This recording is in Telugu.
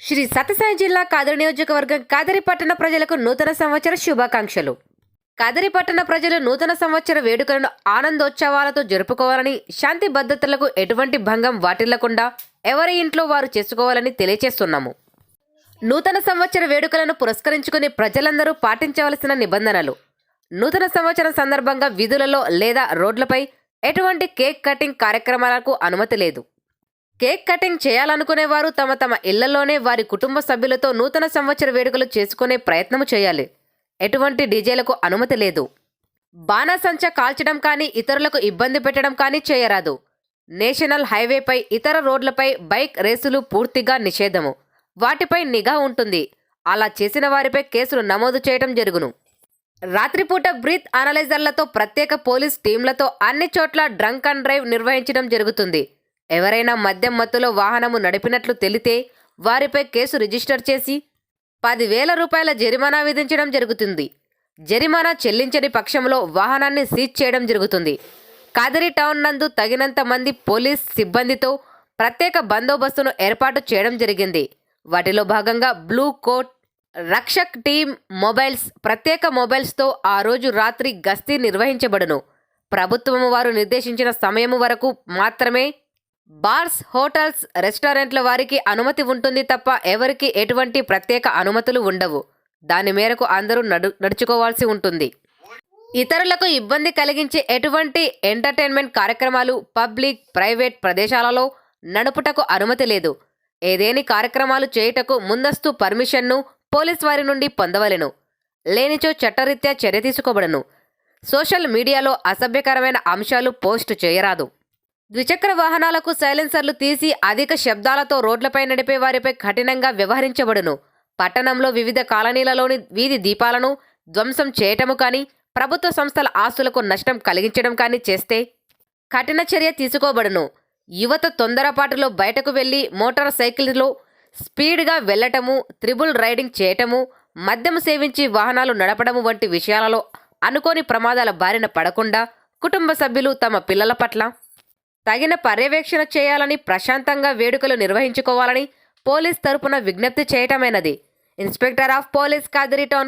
శ్రీ సత్యసాయి జిల్లా కాదరి నియోజకవర్గం కాదరి పట్టణ ప్రజలకు నూతన సంవత్సర శుభాకాంక్షలు. కాదరి పట్టణ ప్రజలు నూతన సంవత్సర వేడుకలను ఆనందోత్సవాలతో జరుపుకోవాలని, శాంతి భద్రతలకు ఎటువంటి భంగం వాటిల్లకుండా ఎవరి ఇంట్లో వారు చేసుకోవాలని తెలియజేస్తున్నాము. నూతన సంవత్సర వేడుకలను పురస్కరించుకుని ప్రజలందరూ పాటించవలసిన నిబంధనలు. నూతన సంవత్సరం సందర్భంగా వీధులలో లేదా రోడ్లపై ఎటువంటి కేక్ కటింగ్ కార్యక్రమాలకు అనుమతి లేదు. కేక్ కటింగ్ చేయాలనుకునేవారు తమ తమ ఇళ్లలోనే వారి కుటుంబ సభ్యులతో నూతన సంవత్సర వేడుకలు చేసుకునే ప్రయత్నం చేయాలి. ఎటువంటి డీజేలకు అనుమతి లేదు. బాణాసంచా కాల్చడం కానీ, ఇతరులకు ఇబ్బంది పెట్టడం కానీ చేయరాదు. నేషనల్ హైవేపై, ఇతర రోడ్లపై బైక్ రేసులు పూర్తిగా నిషేధము. వాటిపై నిఘా ఉంటుంది. అలా చేసిన వారిపై కేసులు నమోదు చేయడం జరుగును. రాత్రిపూట బ్రీత్ అనలైజర్లతో, ప్రత్యేక పోలీస్ టీంలతో అన్ని చోట్ల డ్రంక్ అండ్ డ్రైవ్ నిర్వహించడం జరుగుతుంది. ఎవరైనా మద్యం మత్తులో వాహనము నడిపినట్లు తెలితే వారిపై కేసు రిజిస్టర్ చేసి 10,000 రూపాయల జరిమానా విధించడం జరుగుతుంది. జరిమానా చెల్లించని పక్షంలో వాహనాన్ని సీజ్ చేయడం జరుగుతుంది. కాదరి టౌన్ నందు తగినంత మంది పోలీస్ సిబ్బందితో ప్రత్యేక బందోబస్తును ఏర్పాటు చేయడం జరిగింది. వాటిలో భాగంగా blue colt, Rakshak team mobiles, ప్రత్యేక మొబైల్స్తో ఆ రోజు రాత్రి గస్తీ నిర్వహించబడును. ప్రభుత్వం వారు నిర్దేశించిన సమయం వరకు మాత్రమే బార్స్, హోటల్స్, రెస్టారెంట్ల వారికి అనుమతి ఉంటుంది తప్ప ఎవరికి ఎటువంటి ప్రత్యేక అనుమతులు ఉండవు. దాని మేరకు అందరూ నడుచుకోవాల్సి ఉంటుంది. ఇతరులకు ఇబ్బంది కలిగించే ఎటువంటి ఎంటర్టైన్మెంట్ కార్యక్రమాలు పబ్లిక్, ప్రైవేట్ ప్రదేశాలలో నడుపుటకు అనుమతి లేదు. ఏదేని కార్యక్రమాలు చేయుటకు ముందస్తు పర్మిషన్ను పోలీస్ వారి నుండి పొందవలెను. లేనిచో చట్టరీత్యా చర్య తీసుకోబడను. సోషల్ మీడియాలో అసభ్యకరమైన అంశాలు పోస్ట్ చేయరాదు. ద్విచక్ర వాహనాలకు సైలెన్సర్లు తీసి అధిక శబ్దాలతో రోడ్లపై నడిపే వారిపై కఠినంగా వ్యవహరించబడును. పట్టణంలో వివిధ కాలనీలలోని వీధి దీపాలను ధ్వంసం చేయటము కానీ, ప్రభుత్వ సంస్థల ఆస్తులకు నష్టం కలిగించడం కానీ చేస్తే కఠిన చర్య తీసుకోబడును. యువత తొందరపాటులో బయటకు వెళ్లి మోటార్ సైకిల్లో స్పీడ్గా వెళ్లటము, త్రిబుల్ రైడింగ్ చేయటము, మద్యం సేవించి వాహనాలు నడపడము వంటి విషయాలలో అనుకోని ప్రమాదాల బారిన పడకుండా కుటుంబ సభ్యులు తమ పిల్లల పట్ల తగిన పర్యవేక్షణ చేయాలని, ప్రశాంతంగా వేడుకలు నిర్వహించుకోవాలని పోలీస్ తరపున విజ్ఞప్తి చేయటమైనది. Inspector of police, Kadiri town.